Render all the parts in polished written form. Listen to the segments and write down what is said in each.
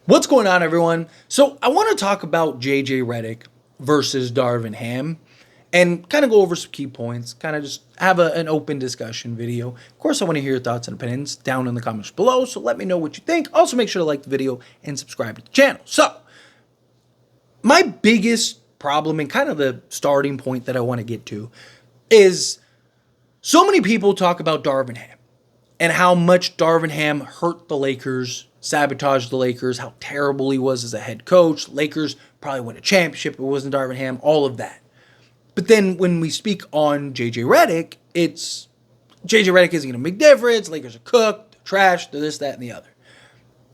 What's going on, everyone? So I want to talk about JJ Redick versus Darvin Ham and kind of go over some key points, kind of just have an open discussion video. Of course, I want to hear your thoughts and opinions down in the comments below, so let me know what you think. Also, make sure to like the video and subscribe to the channel. So, my biggest problem and kind of the starting point that I want to get to is so many people talk about Darvin Ham and how much Darvin Ham hurt the Lakers, sabotaged the Lakers, how terrible he was as a head coach. Lakers probably win a championship. It wasn't Darvin Ham, all of that. But then when we speak on JJ Redick, it's JJ Redick isn't going to make a difference. Lakers are cooked, they're trash, they're this, that, and the other.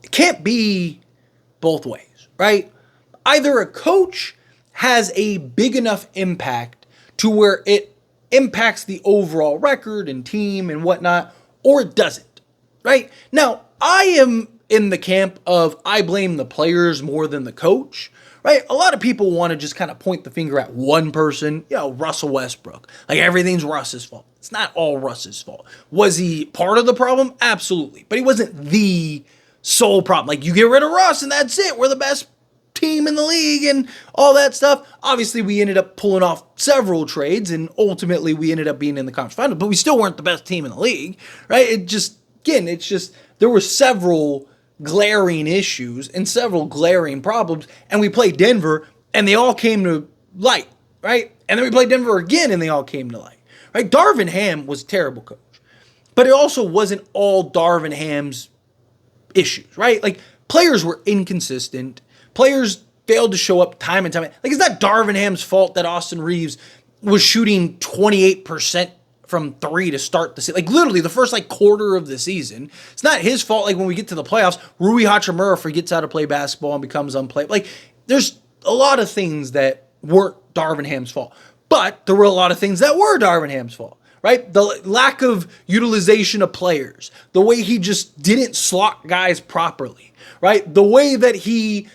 It can't be both ways, right? Either a coach has a big enough impact to where it impacts the overall record and team and whatnot, or it doesn't, right? Now, I am in the camp of I blame the players more than the coach, right? A lot of people want to just kind of point the finger at one person, Russell Westbrook. Like everything's Russ's fault. It's not all Russ's fault. Was he part of the problem? Absolutely. But he wasn't the sole problem. Like you get rid of Russ and that's it. We're the best team in the league and all that stuff. Obviously, we ended up pulling off several trades and ultimately we ended up being in the conference final, but we still weren't the best team in the league, right? It's just, there were several glaring issues and several glaring problems, and we played Denver and they all came to light, right? And then we played Denver again and they all came to light, right? Darvin Ham was a terrible coach, but it also wasn't all Darvin Ham's issues, right? Like players were inconsistent. Players failed to show up time and time. Like, it's not Darvin Ham's fault that Austin Reeves was shooting 28% from three to start the season. Like, literally, the first, quarter of the season. It's not his fault, when we get to the playoffs, Rui Hachimura forgets how to play basketball and becomes unplayable. Like, there's a lot of things that weren't Darvin Ham's fault. But there were a lot of things that were Darvin Ham's fault, right? The lack of utilization of players. The way he just didn't slot guys properly, right? The way that he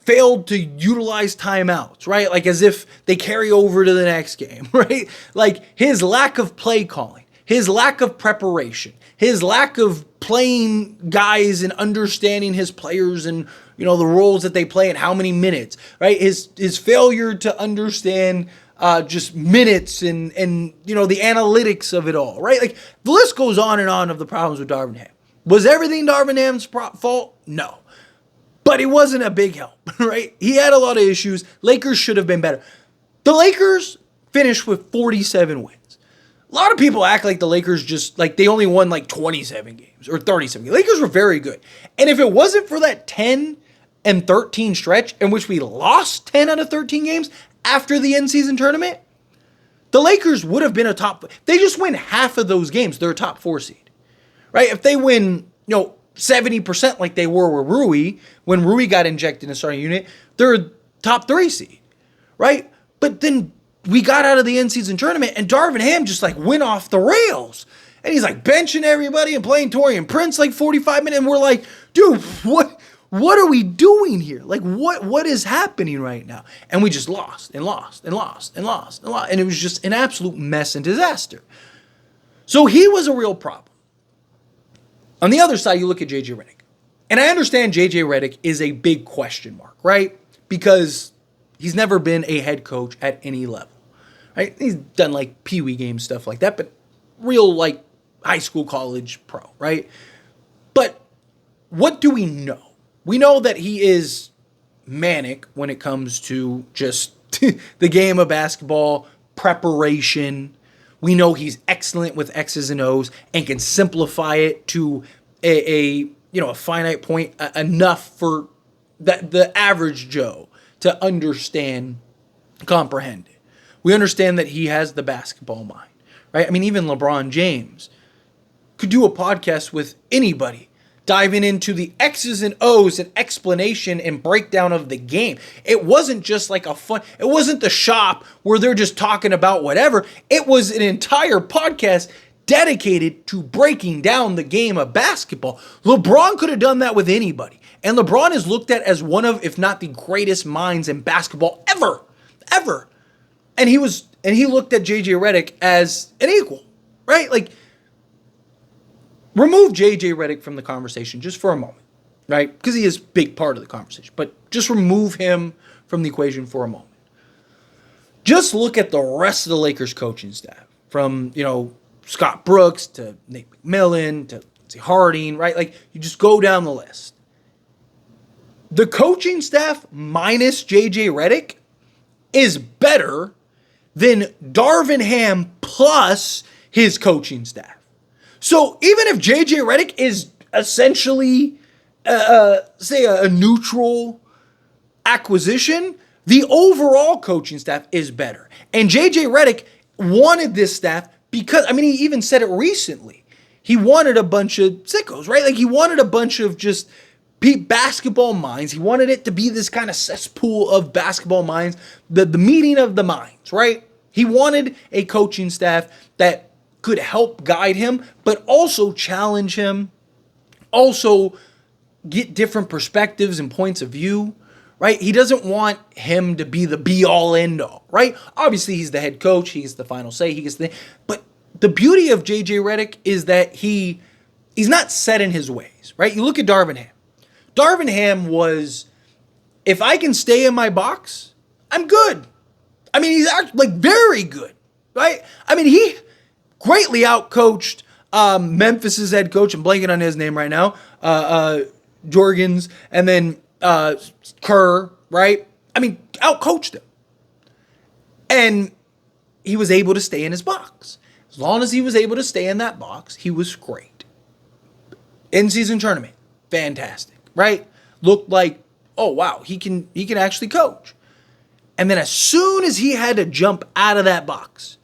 failed to utilize timeouts, right? Like as if they carry over to the next game, right? Like his lack of play calling, his lack of preparation, his lack of playing guys and understanding his players and, the roles that they play and how many minutes, right? His failure to understand just minutes and the analytics of it all, right? Like the list goes on and on of the problems with Darvin Ham. Was everything Darvin Ham's fault? No. But he wasn't a big help, right? He had a lot of issues. Lakers should have been better. The Lakers finished with 47 wins. A lot of people act like the Lakers they only won 27 games or 37 games. Lakers were very good. And if it wasn't for that 10-13 stretch in which we lost 10 out of 13 games after the in-season tournament, the Lakers would have been a top. They just win half of those games, they're a top 4 seed, right? If they win, 70% like they were with Rui, when Rui got injected in the starting unit, they're a top 3 seed, right? But then we got out of the in-season tournament and Darvin Ham just went off the rails. And he's benching everybody and playing Torian Prince 45 minutes. And we're like, dude, what are we doing here? What is happening right now? And we just lost and lost and lost and lost and lost. And it was just an absolute mess and disaster. So he was a real problem. On the other side, you look at JJ Redick. And I understand JJ Redick is a big question mark, right? Because he's never been a head coach at any level, right? He's done peewee games, stuff like that, but real high school, college, pro, right? But what do we know? We know that he is manic when it comes to just the game of basketball, preparation. We know he's excellent with X's and O's and can simplify it to a finite point enough for the average Joe to understand, comprehend it. We understand that he has the basketball mind, right? I mean, even LeBron James could do a podcast with anybody diving into the X's and O's and explanation and breakdown of the game. It wasn't just it wasn't the shop where they're just talking about whatever. It was an entire podcast dedicated to breaking down the game of basketball. LeBron could have done that with anybody. And LeBron is looked at as one of, if not the greatest minds in basketball ever. And he looked at JJ Redick as an equal, right? Remove JJ Redick from the conversation just for a moment. right? Because he is a big part of the conversation. But just remove him from the equation for a moment. Just look at the rest of the Lakers coaching staff, from, Scott Brooks to Nate McMillan to Lindsey Harding, right? Like, you just go down the list. The coaching staff minus JJ Redick is better than Darvin Ham plus his coaching staff. So even if JJ Redick is essentially, say, a neutral acquisition, the overall coaching staff is better. And JJ Redick wanted this staff because, he even said it recently. He wanted a bunch of sickos, right? Like, he wanted a bunch of just basketball minds. He wanted it to be this kind of cesspool of basketball minds, the meeting of the minds, right? He wanted a coaching staff that could help guide him, but also challenge him, also get different perspectives and points of view, right? He doesn't want him to be the be-all, end-all, right? Obviously, he's the head coach. He gets the final say. But the beauty of JJ Redick is that he's not set in his ways, right? You look at Darvin Ham. Darvin Ham was, if I can stay in my box, I'm good. He's actually very good, right? He greatly outcoached Memphis's head coach. I'm blanking on his name right now. Jorgens, and then Kerr, right? Outcoached him. And he was able to stay in his box. As long as he was able to stay in that box, he was great. In-season tournament, fantastic. Right? Looked like, oh wow, he can actually coach. And then as soon as he had to jump out of that box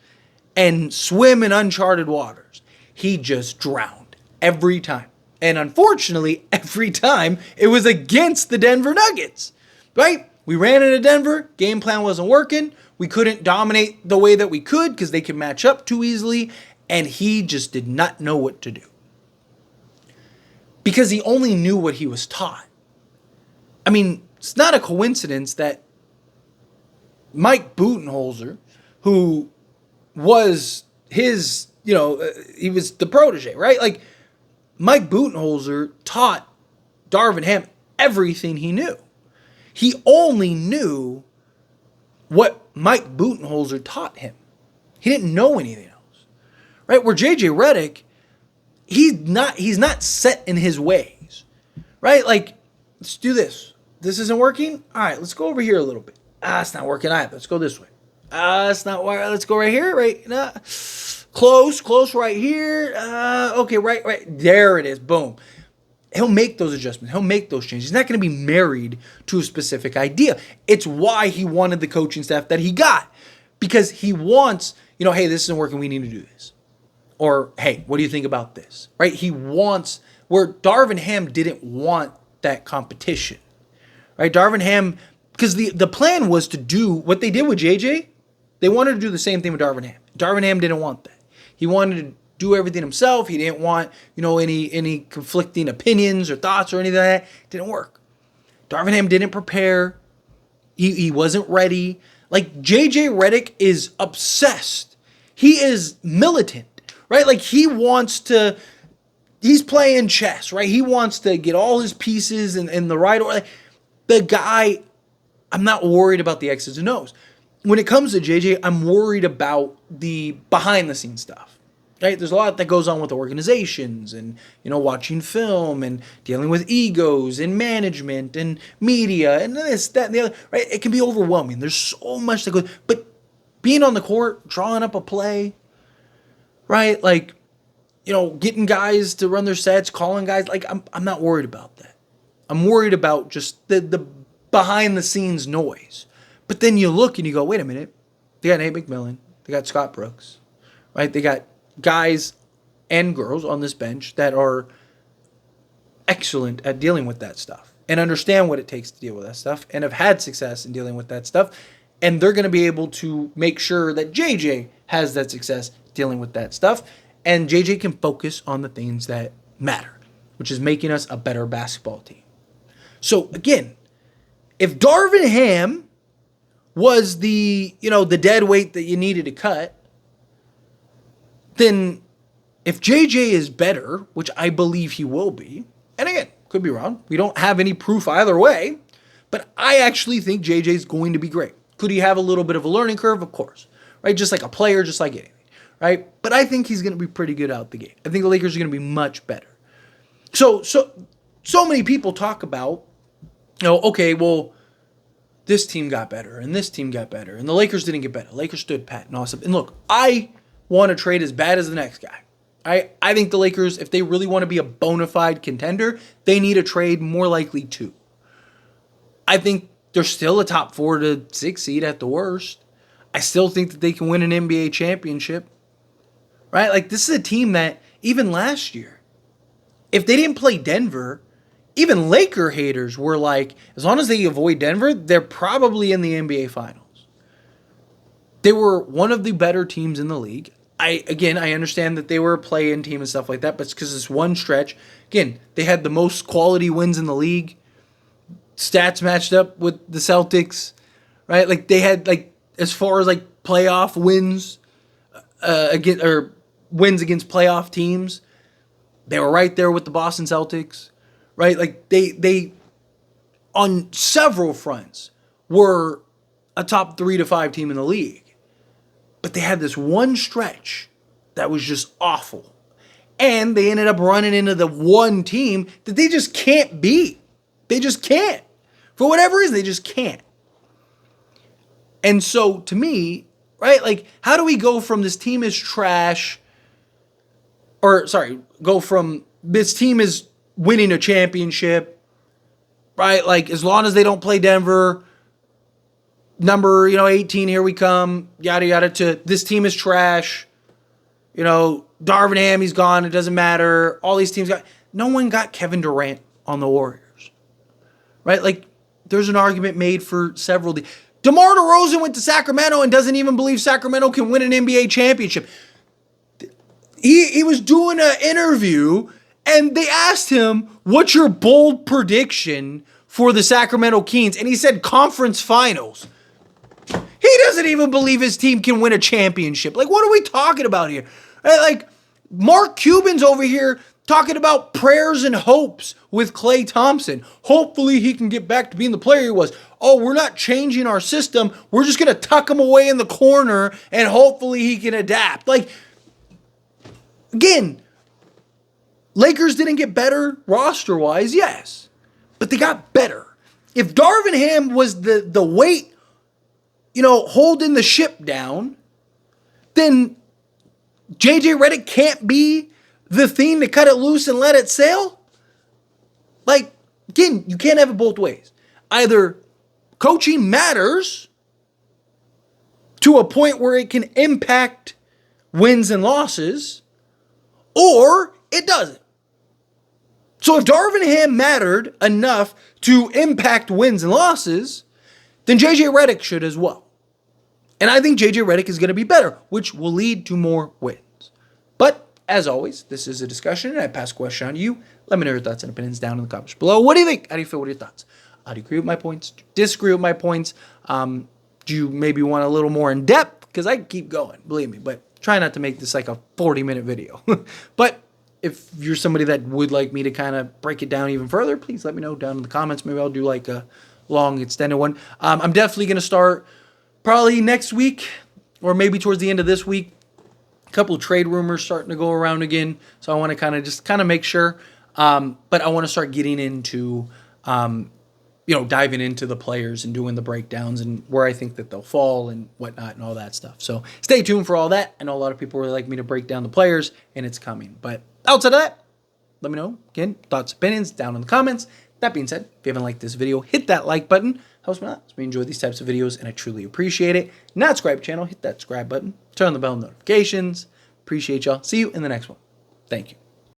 and swim in uncharted waters, he just drowned every time. And unfortunately, every time it was against the Denver Nuggets. Right? We ran into Denver, game plan wasn't working. We couldn't dominate the way that we could because they could match up too easily, and he just did not know what to do. Because he only knew what he was taught. It's not a coincidence that Mike Budenholzer, who was his, he was the protege, right? Like, Mike Budenholzer taught Darvin Ham everything he knew. He only knew what Mike Budenholzer taught him. He didn't know anything else, right? Where JJ Redick, he's not set in his ways, right? Like, let's do this. This isn't working. All right, let's go over here a little bit. It's not working either. Let's go this way. It's not working. Let's go right here, right? Close right here. Okay, right. There it is. Boom. He'll make those adjustments. He'll make those changes. He's not going to be married to a specific idea. It's why he wanted the coaching staff that he got, because he wants, hey, this isn't working. We need to do this. Or, hey, what do you think about this? Right? He wants, where Darvin Ham didn't want that competition. Right? Darvin Ham, because the plan was to do what they did with JJ. They wanted to do the same thing with Darvin Ham. Darvin Ham didn't want that. He wanted to do everything himself. He didn't want, any conflicting opinions or thoughts or anything like that. It didn't work. Darvin Ham didn't prepare. He wasn't ready. Like, JJ Redick is obsessed. He is militant. Right? Like, he's playing chess, right? He wants to get all his pieces in the right order. The guy, I'm not worried about the X's and O's. When it comes to JJ, I'm worried about the behind the scenes stuff, right? There's a lot that goes on with organizations and, watching film and dealing with egos and management and media and this, that, and the other, right? It can be overwhelming. There's so much that goes, but being on the court, drawing up a play, right? Like, getting guys to run their sets, calling guys. Like, I'm not worried about that. I'm worried about just the behind the scenes noise. But then you look and you go, wait a minute. They got Nate McMillan. They got Scott Brooks, right? They got guys and girls on this bench that are excellent at dealing with that stuff and understand what it takes to deal with that stuff and have had success in dealing with that stuff. And they're going to be able to make sure that JJ has that success dealing with that stuff. And JJ can focus on the things that matter, which is making us a better basketball team. So again, if Darvin Ham was the dead weight that you needed to cut, then if JJ is better, which I believe he will be, and again, Could be wrong. We don't have any proof either way. But I actually think JJ is going to be great. Could he have a little bit of a learning curve? Of course. Right? Just like a player, just like anything. Right? But I think he's going to be pretty good out the gate. I think the Lakers are going to be much better. So many people talk about, okay, well, this team got better and this team got better and the Lakers didn't get better. Lakers stood pat and awesome. And look, I want to trade as bad as the next guy. I think the Lakers, if they really want to be a bona fide contender, they need a trade, more likely 2. I think they're still a top 4 to 6 seed at the worst. I still think that they can win an NBA championship. Right? Like, this is a team that, even last year, if they didn't play Denver, even Laker haters were like, as long as they avoid Denver, they're probably in the NBA Finals. They were one of the better teams in the league. I understand that they were a play-in team and stuff like that, but it's because it's one stretch. Again, they had the most quality wins in the league. Stats matched up with the Celtics, right? Like, they had, like, as far as, like, playoff wins, wins against playoff teams, they were right there with the Boston Celtics, right? Like, they on several fronts were a top 3 to 5 team in the league. But they had this one stretch that was just awful. And they ended up running into the one team that they just can't beat. They just can't. For whatever reason, they just can't. And so, to me, right, like, how do we go from this team is trash, go from this team is winning a championship, right? Like, as long as they don't play Denver, number, 18, here we come, yada, yada, to this team is trash. Darvin Ham, he's gone. It doesn't matter. All these teams no one got Kevin Durant on the Warriors, right? Like, there's an argument made for several. DeMar DeRozan went to Sacramento and doesn't even believe Sacramento can win an NBA championship. He was doing an interview and they asked him, what's your bold prediction for the Sacramento Kings? And he said conference finals. He doesn't even believe his team can win a championship. Like, what are we talking about here? Like, Mark Cuban's over here talking about prayers and hopes with Klay Thompson. Hopefully he can get back to being the player he was. Oh, we're not changing our system. We're just going to tuck him away in the corner and hopefully he can adapt. Like, again, Lakers didn't get better roster-wise, yes. But they got better. If Darvin Ham was the weight, holding the ship down, then JJ Redick can't be the thing to cut it loose and let it sail. Like, again, you can't have it both ways. Either coaching matters to a point where it can impact wins and losses, or it doesn't. So if Darvin Ham mattered enough to impact wins and losses, then JJ Redick should as well. And I think JJ Redick is going to be better, which will lead to more wins. But, as always, this is a discussion, and I pass a question on to you. Let me know your thoughts and opinions down in the comments below. What do you think? How do you feel? What are your thoughts? Do you agree with my points? Do you disagree with my points? Do you maybe want a little more in depth? Because I can keep going, believe me. But try not to make this like a 40-minute video. But if you're somebody that would like me to kind of break it down even further, please let me know down in the comments. Maybe I'll do like a long, extended one. I'm definitely going to start probably next week or maybe towards the end of this week. A couple of trade rumors starting to go around again. So I want to kind of make sure. But I want to start getting into, diving into the players and doing the breakdowns and where I think that they'll fall and whatnot and all that stuff. So stay tuned for all that. I know a lot of people really like me to break down the players, and it's coming. But outside of that, let me know, again, thoughts, opinions down in the comments. That being said, if you haven't liked this video, hit that like button. Helps me out. We enjoy these types of videos, and I truly appreciate it. Not subscribe to the channel, hit that subscribe button. Turn on the bell notifications. Appreciate y'all. See you in the next one. Thank you.